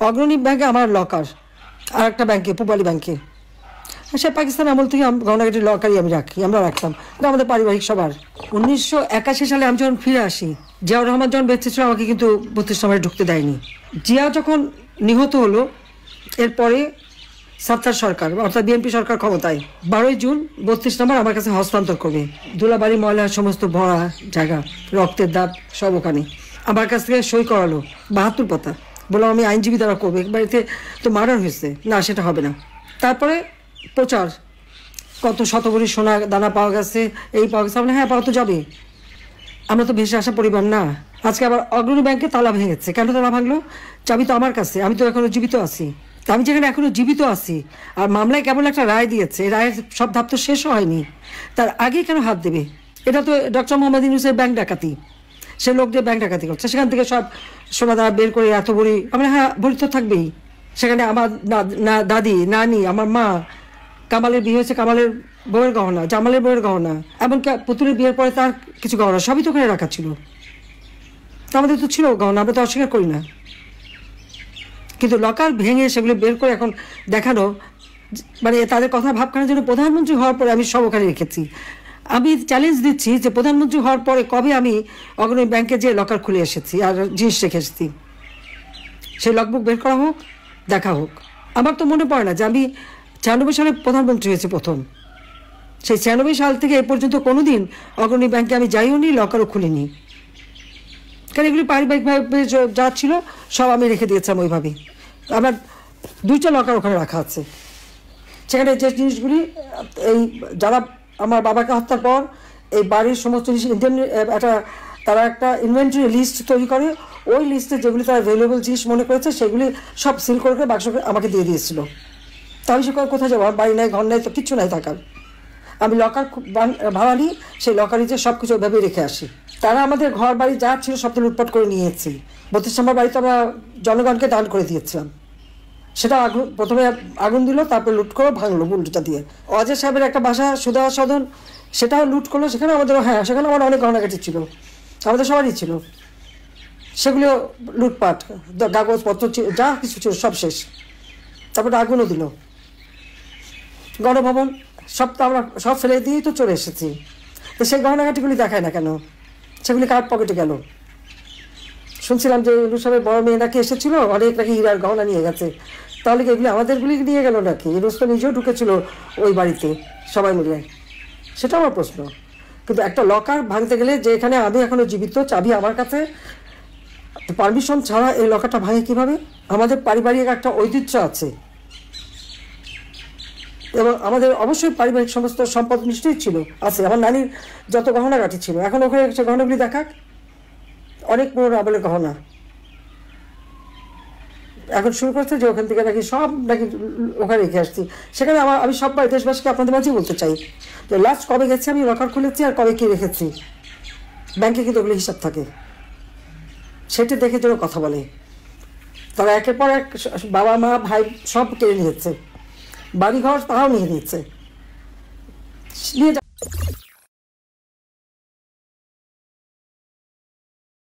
অগ্রণী ব্যাংকে আমার লকার, আর একটা ব্যাংকে পূবালী ব্যাংকে। সে পাকিস্তান আমল থেকে গহনাগাটির লকারই আমি রাখি, আমরা রাখতাম, এটা আমাদের পারিবারিক সবার। 1981 সালে আমি যখন ফিরে আসি, জিয়াউর রহমান যখন বেঁচে ছিল আমাকে কিন্তু 32 নম্বরে ঢুকতে দেয়নি। জিয়া যখন নিহত হলো এরপরে সাত্তার সরকার অর্থাৎ বিএনপি সরকার ক্ষমতায় 12 জুন 32 নম্বর আমার কাছে হস্তান্তর করবে। ধুলাবাড়ি ময়লার সমস্ত ভরা জায়গা, রক্তের দাগ সব ওখানে। আমার কাছ থেকে সই করালো 72 পাতা, বললাম আমি আইনজীবী দ্বারা করবো, বাড়িতে তো মার্ডার হয়েছে, না সেটা হবে না। তারপরে প্রচার, কত শতভরি সোনা দানা পাওয়া গেছে, এই পাওয়া গেছে, হ্যাঁ পাওয়া তো যাবে, আমরা তো ভেসে আসা পরিবার না। আজকে আবার অগ্রণী ব্যাংকে তালা ভেঙেছে, কেন তালা ভাঙলো? চাবি তো আমার কাছে, আমি তো এখনো জীবিত আছি। আমি যেখানে এখনো জীবিত আছি আর মামলায় কেবল একটা রায় দিয়েছে, এই রায়ের সব ধাপ তো শেষ হয়নি, তার আগে কেন হাত দেবে? এটা তো ডক্টর মোহাম্মদ ইউনূসের ব্যাংক ডাকাতি, সে লোক দিয়ে ব্যাংক ডাকাতি করছে, সেখান থেকে সব সোনা দানা বের করে এত ভরি, আমরা হ্যাঁ ভরি তো থাকবেই। সেখানে আমার দাদি, নানি, আমার মা, কামালের বিয়ে হয়েছে, কামালের বউয়ের গহনা, জামালের বউয়ের গহনা, এমনকি পুতুলের বিয়ের পরে তার কিছু গহনা সবই তো ওখানে রাখা ছিল। আমাদের তো ছিল গহনা, আমরা তো অস্বীকার করি না, কিন্তু লকার ভেঙে সেগুলো বের করে এখন দেখানো, মানে তাদের কথা ভাবখানার জন্য প্রধানমন্ত্রী হওয়ার পরে আমি সব ওখানে রেখেছি। আমি চ্যালেঞ্জ দিচ্ছি যে প্রধানমন্ত্রী হওয়ার পরে কবে আমি অগ্রণী ব্যাংকে যে লকার খুলে এসেছি আর জিনিস রেখে এসেছি, সেই লগবুক বের করা হোক, দেখা হোক। আমার তো মনে পড়ে না যে আমি 96 সালে প্রধানমন্ত্রী হয়েছে প্রথম, সেই 96 সাল থেকে এ পর্যন্ত কোনোদিন অগ্রণী ব্যাংকে আমি যাইও নি, লকারও খুলিনি, কারণ এগুলি পারিবারিকভাবে যা ছিল সব আমি রেখে দিয়েছিলাম ওইভাবেই। আমার 2টা লকার ওখানে রাখা আছে, সেখানে যে জিনিসগুলি এই যারা আমার বাবাকে হত্যার পর এই বাড়ির সমস্ত জিনিস তারা একটা ইনভেন্টরি লিস্ট তৈরি করে, ওই লিস্টে যেগুলি তারা ভ্যালুয়েবল জিনিস মনে করেছে সেগুলি সব সিল করে বাক্স আমাকে দিয়ে দিয়েছিল। তা আমি সে কোথায় যাবো, বাড়ি নাই, ঘর নাই, তো কিচ্ছু নাই থাকার। আমি লকার ভাড়া নিই, সেই লকারে যে সব কিছু ওইভাবেই রেখে আসি। তারা আমাদের ঘর বাড়ি যা ছিল সব তো লুটপাট করে নিয়েছি। 32 নম্বর বাড়িতে আমরা জনগণকে দান করে দিয়েছিলাম, সেটা প্রথমে আগুন দিল, তারপরে লুট করে ভাঙলো উল্টোটা দিয়ে। অজয় সাহেবের একটা বাসা সুধা সদন, সেটাও লুট করলো, সেখানে আমাদের হ্যাঁ সেখানে আমার অনেক গহনাগাটি ছিল, আমাদের সবারই ছিল, সেগুলো লুটপাট, কাগজপত্র যা কিছু ছিল সব শেষ। তারপরে আগুনও দিল। গণভবন সব তো আমরা সব ফেলে দিয়েই তো চলে এসেছি, তো সেই গহনাগাটিগুলি দেখায় না কেন? সেগুলি কার পকেটে গেল? শুনছিলাম যে ইউনূস সাহেবের বড় মেয়ে নাকি এসেছিল, অনেক নাকি হীরার গহনা নিয়ে গেছে, তাহলে কি এগুলি আমাদেরগুলি নিয়ে গেল নাকি? ইউনূস তো নিজেও ঢুকেছিল ওই বাড়িতে সবাই মিলে, সেটা আমার প্রশ্ন। কিন্তু একটা লকার ভাঙতে গেলে, যে এখানে আমি এখনো জীবিত, চাবি আমার কাছে, পারমিশন ছাড়া এই লকারটা ভাঙে কিভাবে? আমাদের পারিবারিক একটা ঐতিহ্য আছে এবং আমাদের অবশ্যই পারিবারিক সমস্ত সম্পদ নিশ্চয়ই ছিল, আছে। আমার নানির যত গহনাগাটি ছিল, এখন ওখানে সে গহনাগুলি দেখাক, অনেক পুরোনো আমলের গহনা। এখন শুরু করছে যে ওখান থেকে নাকি সব নাকি ওখানে রেখে আসছি। সেখানে আমি সব দেশবাসীকে আপনাদের মাঝেই বলতে চাই যে লাস্ট কবে গেছি আমি লকার খুলেছি আর কবে কি রেখেছি, ব্যাংকে কিন্তু ওগুলো হিসাব থাকে, সেটি দেখে যেন কথা বলে। তারা একের পর এক বাবা মা ভাই সব কেড়ে নিয়েছে, বাড়িঘর তারাও নিয়ে নিচ্ছে, নিয়ে